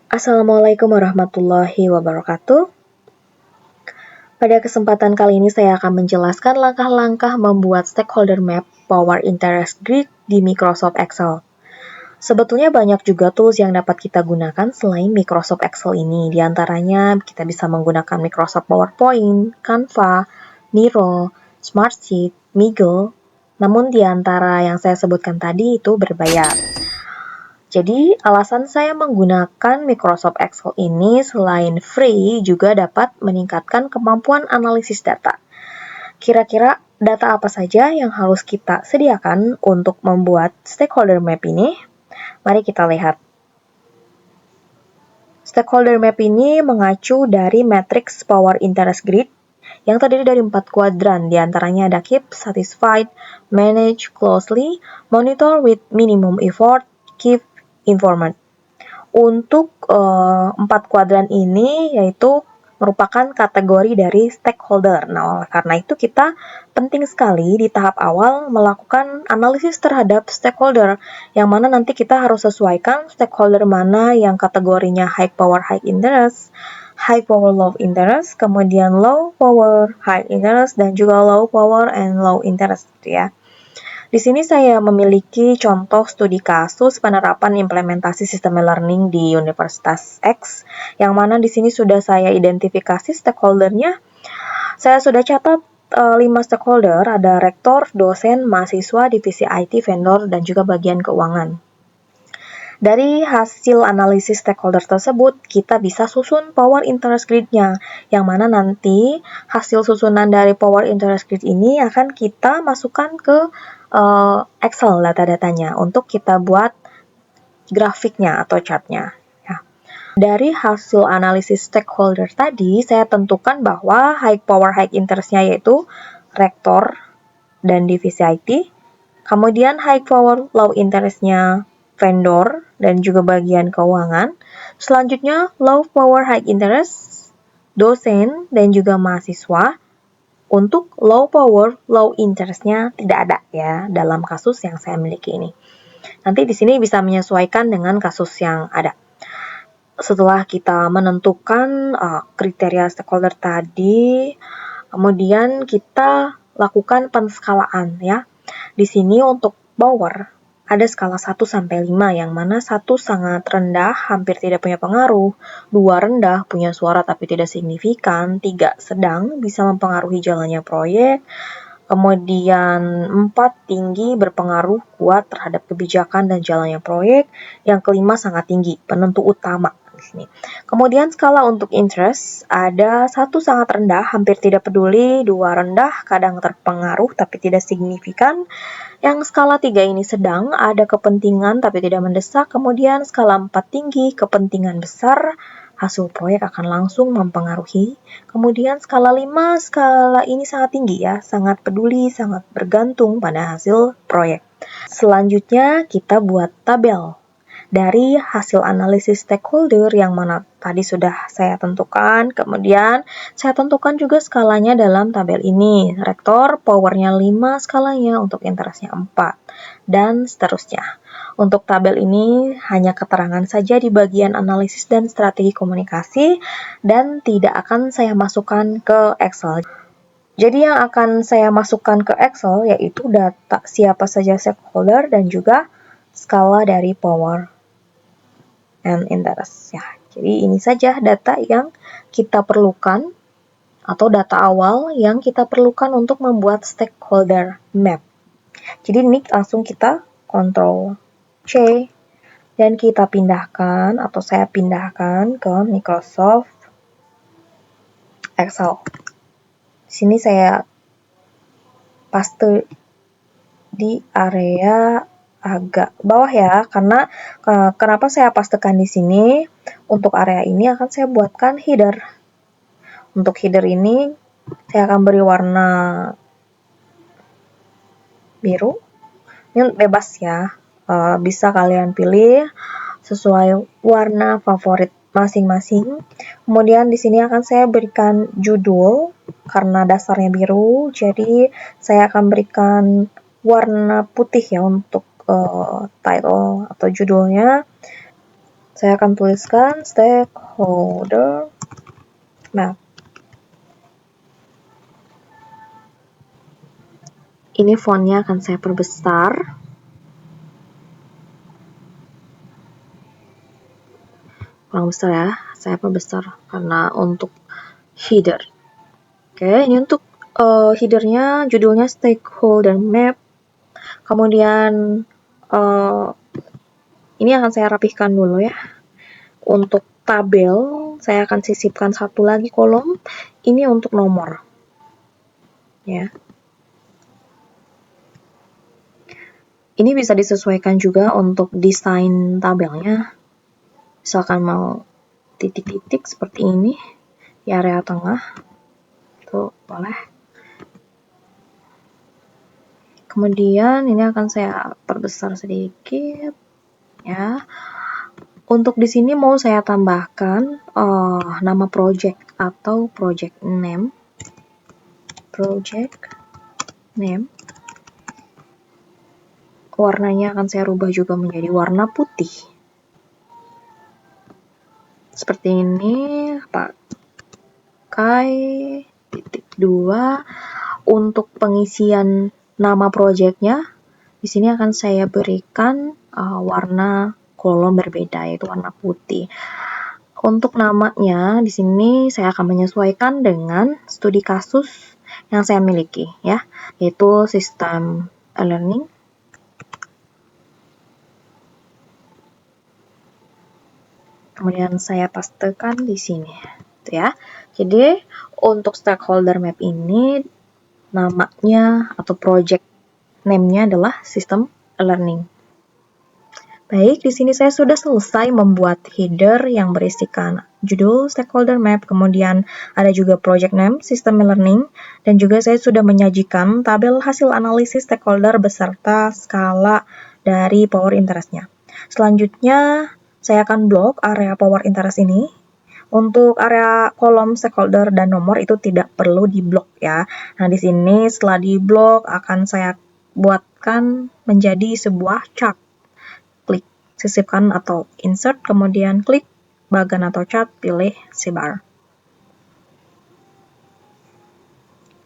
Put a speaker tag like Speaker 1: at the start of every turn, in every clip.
Speaker 1: Assalamualaikum warahmatullahi wabarakatuh. Pada kesempatan kali ini saya akan menjelaskan langkah-langkah membuat stakeholder map Power Interest Grid di Microsoft Excel. Sebetulnya banyak juga tools yang dapat kita gunakan selain Microsoft Excel ini. Di antaranya kita bisa menggunakan Microsoft PowerPoint, Canva, Miro, Smartsheet, Migo. Namun di antara yang saya sebutkan tadi itu berbayar. Jadi, alasan saya menggunakan Microsoft Excel ini selain free juga dapat meningkatkan kemampuan analisis data. Kira-kira data apa saja yang harus kita sediakan untuk membuat stakeholder map ini? Mari kita lihat. Stakeholder map ini mengacu dari matriks Power Interest Grid yang terdiri dari 4 kuadran, diantaranya ada Keep, Satisfied, Manage Closely, Monitor with Minimum Effort, Keep Informed. Untuk 4 kuadran ini yaitu merupakan kategori dari stakeholder. Nah, oleh karena itu kita penting sekali di tahap awal melakukan analisis terhadap stakeholder, yang mana nanti kita harus sesuaikan stakeholder mana yang kategorinya high power high interest, high power low interest, kemudian low power high interest, dan juga low power and low interest gitu ya. Di sini saya memiliki contoh studi kasus penerapan implementasi sistem e-learning di Universitas X, yang mana di sini sudah saya identifikasi stakeholdernya. Saya sudah catat 5 stakeholder, ada rektor, dosen, mahasiswa, divisi IT, vendor, dan juga bagian keuangan. Dari hasil analisis stakeholder tersebut, kita bisa susun Power Interest Grid-nya, yang mana nanti hasil susunan dari Power Interest Grid ini akan kita masukkan ke Excel data-datanya untuk kita buat grafiknya atau chartnya. Ya. Dari hasil analisis stakeholder tadi, saya tentukan bahwa high power high interest-nya yaitu rektor dan divisi IT, kemudian high power low interest-nya vendor dan juga bagian keuangan. Selanjutnya, low power high interest, dosen dan juga mahasiswa. Untuk low power low interest-nya tidak ada ya dalam kasus yang saya miliki ini. Nanti di sini bisa menyesuaikan dengan kasus yang ada. Setelah kita menentukan kriteria stakeholder tadi, kemudian kita lakukan penskalaan ya. Di sini untuk power ada skala 1 sampai 5, yang mana 1 sangat rendah, hampir tidak punya pengaruh, 2 rendah, punya suara tapi tidak signifikan, 3 sedang, bisa mempengaruhi jalannya proyek, kemudian 4 tinggi, berpengaruh kuat terhadap kebijakan dan jalannya proyek, yang kelima sangat tinggi, penentu utama di sini. Kemudian skala untuk interest, ada 1 sangat rendah, hampir tidak peduli, 2 rendah, kadang terpengaruh tapi tidak signifikan. Yang skala 3 ini sedang, ada kepentingan tapi tidak mendesak. Kemudian skala 4 tinggi, kepentingan besar, hasil proyek akan langsung mempengaruhi. Kemudian skala 5, skala ini sangat tinggi ya, sangat peduli, sangat bergantung pada hasil proyek. Selanjutnya kita buat tabel dari hasil analisis stakeholder yang mana tadi sudah saya tentukan. Kemudian saya tentukan juga skalanya dalam tabel ini. Rektor powernya 5, skalanya untuk interestnya 4, dan seterusnya. Untuk tabel ini hanya keterangan saja di bagian analisis dan strategi komunikasi, dan tidak akan saya masukkan ke Excel. Jadi yang akan saya masukkan ke Excel yaitu data siapa saja stakeholder dan juga skala dari power and interest ya. Jadi ini saja data yang kita perlukan atau data awal yang kita perlukan untuk membuat stakeholder map. Jadi ini langsung kita Ctrl C dan kita pindahkan atau saya pindahkan ke Microsoft Excel. Di sini saya paste di area agak bawah ya, karena kenapa saya pastekan di sini? Untuk area ini akan saya buatkan header. Untuk header ini saya akan beri warna biru. Ini bebas ya, bisa kalian pilih sesuai warna favorit masing-masing. Kemudian di sini akan saya berikan judul karena dasarnya biru, jadi saya akan berikan warna putih ya untuk title atau judulnya. Saya akan tuliskan stakeholder map. Ini fontnya akan saya perbesar. Kurang besar ya, saya perbesar karena untuk header. Oke, ini untuk headernya, judulnya stakeholder map. Kemudian ini akan saya rapihkan dulu ya. Untuk tabel, saya akan sisipkan satu lagi kolom. Ini untuk nomor. Ya. Ini bisa disesuaikan juga untuk desain tabelnya. Misalkan mau titik-titik seperti ini di area tengah. Tuh, boleh. Kemudian ini akan saya perbesar sedikit. Ya. Untuk di sini mau saya tambahkan nama project atau project name. Project name. Warnanya akan saya rubah juga menjadi warna putih. Seperti ini, pakai titik 2. Untuk pengisian nama projectnya, di sini akan saya berikan warna kolom berbeda, yaitu warna putih. Untuk namanya, di sini saya akan menyesuaikan dengan studi kasus yang saya miliki, ya, yaitu sistem e-learning. Kemudian saya pastekan di sini, ya. Jadi untuk stakeholder map ini namanya atau project name-nya adalah sistem e-learning. Baik, di sini saya sudah selesai membuat header yang berisikan judul stakeholder map, kemudian ada juga project name, sistem e-learning, dan juga saya sudah menyajikan tabel hasil analisis stakeholder beserta skala dari power interest-nya. Selanjutnya, saya akan blok area power interest ini. Untuk area kolom stakeholder dan nomor itu tidak perlu diblok ya. Nah, di sini setelah diblok akan saya buatkan menjadi sebuah chart. Klik sisipkan atau insert, kemudian klik bagan atau chart, pilih sidebar.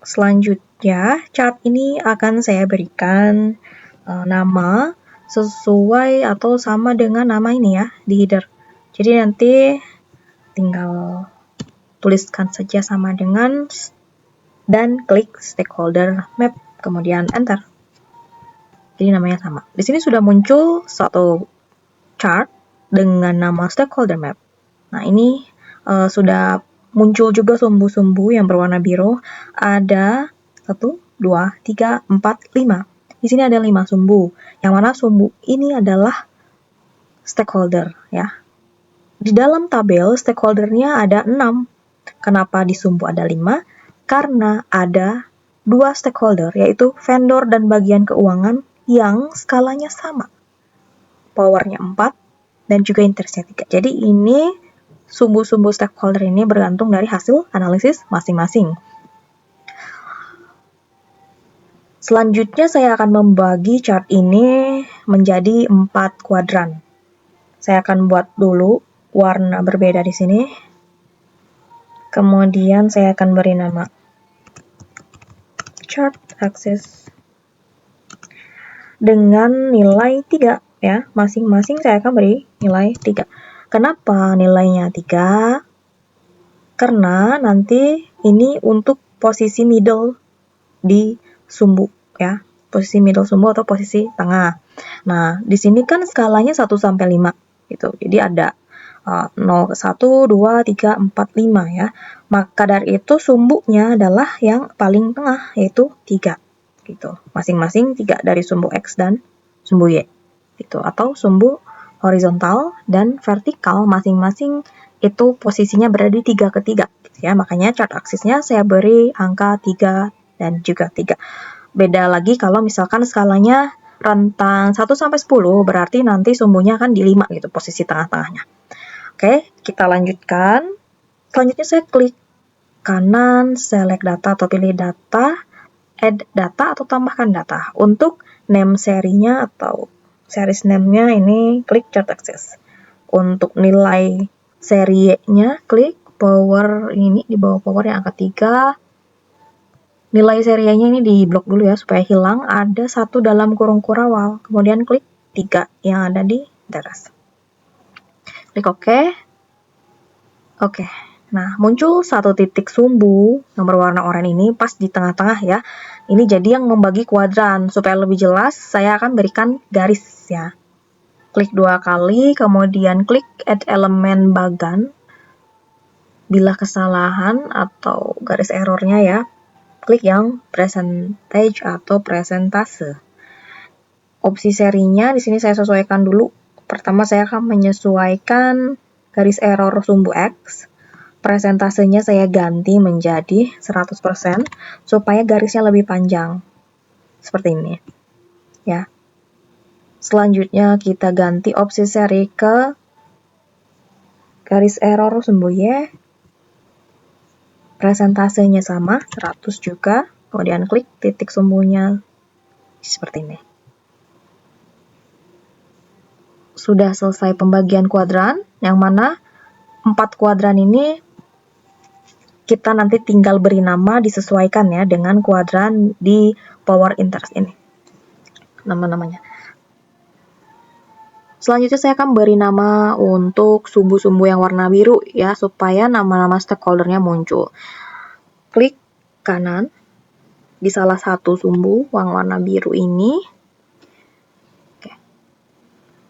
Speaker 1: Selanjutnya, chart ini akan saya berikan nama sesuai atau sama dengan nama ini ya di header. Jadi nanti tinggal tuliskan saja sama dengan dan klik stakeholder map, kemudian enter. Jadi namanya sama. Di sini sudah muncul suatu chart dengan nama stakeholder map. Nah, ini sudah muncul juga sumbu-sumbu yang berwarna biru. Ada 1, 2, 3, 4, 5. Di sini ada 5 sumbu. Yang mana sumbu ini adalah stakeholder ya. Di dalam tabel stakeholdernya ada 6. Kenapa di sumbu ada 5? Karena ada 2 stakeholder, yaitu vendor dan bagian keuangan yang skalanya sama. Powernya 4 dan juga interestnya 3. Jadi ini sumbu-sumbu stakeholder ini bergantung dari hasil analisis masing-masing. Selanjutnya saya akan membagi chart ini menjadi 4 kuadran. Saya akan buat dulu warna berbeda di sini. Kemudian saya akan beri nama chart axis dengan nilai 3 ya. Masing-masing saya akan beri nilai 3. Kenapa nilainya 3? Karena nanti ini untuk posisi middle di sumbu ya. Posisi middle sumbu atau posisi tengah. Nah, di sini kan skalanya 1 sampai 5 gitu. Jadi ada 0, 1, 2, 3, 4, 5 ya. Maka dari itu sumbunya adalah yang paling tengah yaitu 3 gitu. Masing-masing 3 dari sumbu X dan sumbu Y gitu. Atau sumbu horizontal dan vertikal masing-masing itu posisinya berada di 3 ke 3 gitu ya. Makanya chart aksisnya saya beri angka 3 dan juga 3. Beda lagi kalau misalkan skalanya rentang 1 sampai 10 berarti nanti sumbunya akan di 5 gitu posisi tengah-tengahnya. Oke, kita lanjutkan. Selanjutnya saya klik kanan, select data atau pilih data, add data atau tambahkan data. Untuk name serinya atau series name-nya ini klik chart axis. Untuk nilai serinya, klik power ini di bawah power yang angka 3. Nilai serinya ini di blok dulu ya supaya hilang. Ada 1 dalam kurung kurawal. Kemudian klik 3 yang ada di teras. Klik OK. Oke. Nah, muncul 1 titik sumbu yang berwarna oranye ini pas di tengah-tengah ya. Ini jadi yang membagi kuadran. Supaya lebih jelas, saya akan berikan garis ya. Klik 2 kali, kemudian klik add elemen bagan. Bila kesalahan atau garis errornya ya, klik yang percentage atau presentase. Opsi serinya di sini saya sesuaikan dulu. Pertama saya akan menyesuaikan garis error sumbu X. Presentasenya saya ganti menjadi 100% supaya garisnya lebih panjang. Seperti ini. Ya. Selanjutnya kita ganti opsi seri ke garis error sumbu Y. Presentasenya sama, 100 juga. Kemudian klik titik sumbunya seperti ini. Sudah selesai pembagian kuadran, yang mana 4 kuadran ini kita nanti tinggal beri nama disesuaikan ya dengan kuadran di power interest ini. Nama-namanya. Selanjutnya saya akan beri nama untuk sumbu-sumbu yang warna biru ya supaya nama-nama stakeholdernya muncul. Klik kanan di salah satu sumbu yang warna biru ini.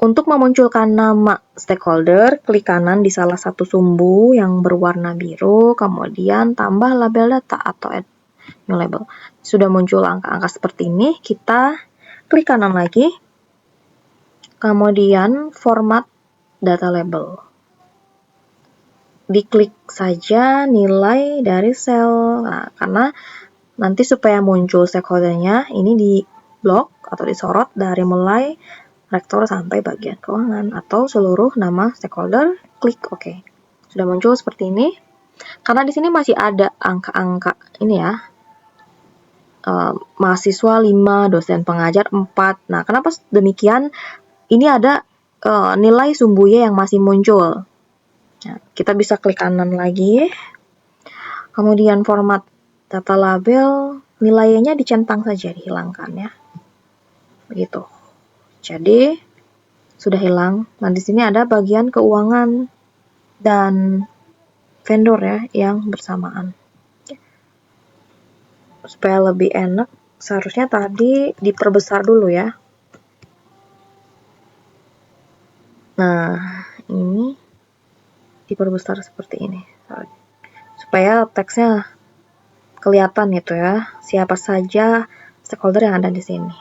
Speaker 1: Untuk memunculkan nama stakeholder, klik kanan di salah satu sumbu yang berwarna biru, kemudian tambah label data atau add new label. Sudah muncul angka-angka seperti ini, kita klik kanan lagi, kemudian format data label. Diklik saja nilai dari sel, nah, karena nanti supaya muncul stakeholdernya, ini di blok atau disorot dari mulai rektor sampai bagian keuangan atau seluruh nama stakeholder, klik OK. Sudah muncul seperti ini. Karena di sini masih ada angka-angka ini ya. Mahasiswa 5, dosen pengajar 4. Nah, kenapa demikian? Ini ada nilai sumbu Y yang masih muncul. Nah, kita bisa klik kanan lagi. Kemudian format data label, nilainya dicentang saja, dihilangkan ya. Begitu. Jadi, sudah hilang. Nah, di sini ada bagian keuangan dan vendor ya, yang bersamaan. Supaya lebih enak, seharusnya tadi diperbesar dulu ya. Nah, ini diperbesar seperti ini. Supaya teksnya kelihatan gitu ya, siapa saja stakeholder yang ada di sini.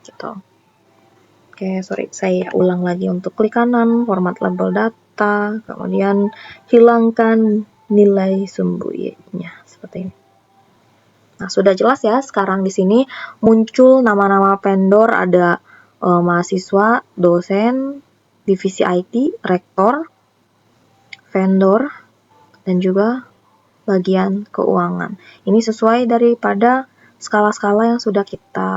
Speaker 1: Gitu. Oke, sorry, saya ulang lagi untuk klik kanan, format label data, kemudian hilangkan nilai sumbu Y-nya, seperti ini. Nah, sudah jelas ya, sekarang di sini muncul nama-nama vendor, ada mahasiswa, dosen, divisi IT, rektor, vendor, dan juga bagian keuangan. Ini sesuai daripada skala-skala yang sudah kita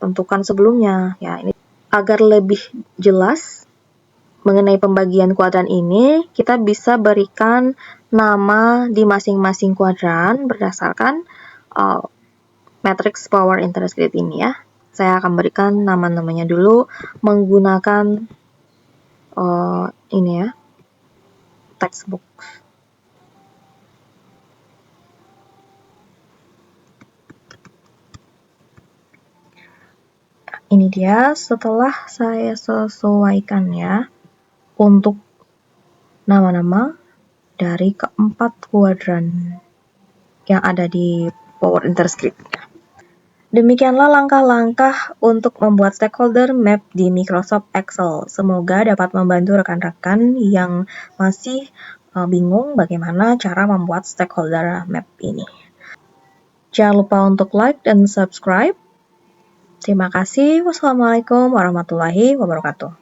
Speaker 1: tentukan sebelumnya. Ya, ini agar lebih jelas mengenai pembagian kuadran ini, kita bisa berikan nama di masing-masing kuadran berdasarkan matrix power interest grid ini ya. Saya akan berikan nama-namanya dulu menggunakan ini ya, textbook. Ini dia setelah saya sesuaikan ya untuk nama-nama dari keempat kuadran yang ada di power interest grid. Demikianlah langkah-langkah untuk membuat stakeholder map di Microsoft Excel. Semoga dapat membantu rekan-rekan yang masih bingung bagaimana cara membuat stakeholder map ini. Jangan lupa untuk like dan subscribe. Terima kasih. Wassalamualaikum warahmatullahi wabarakatuh.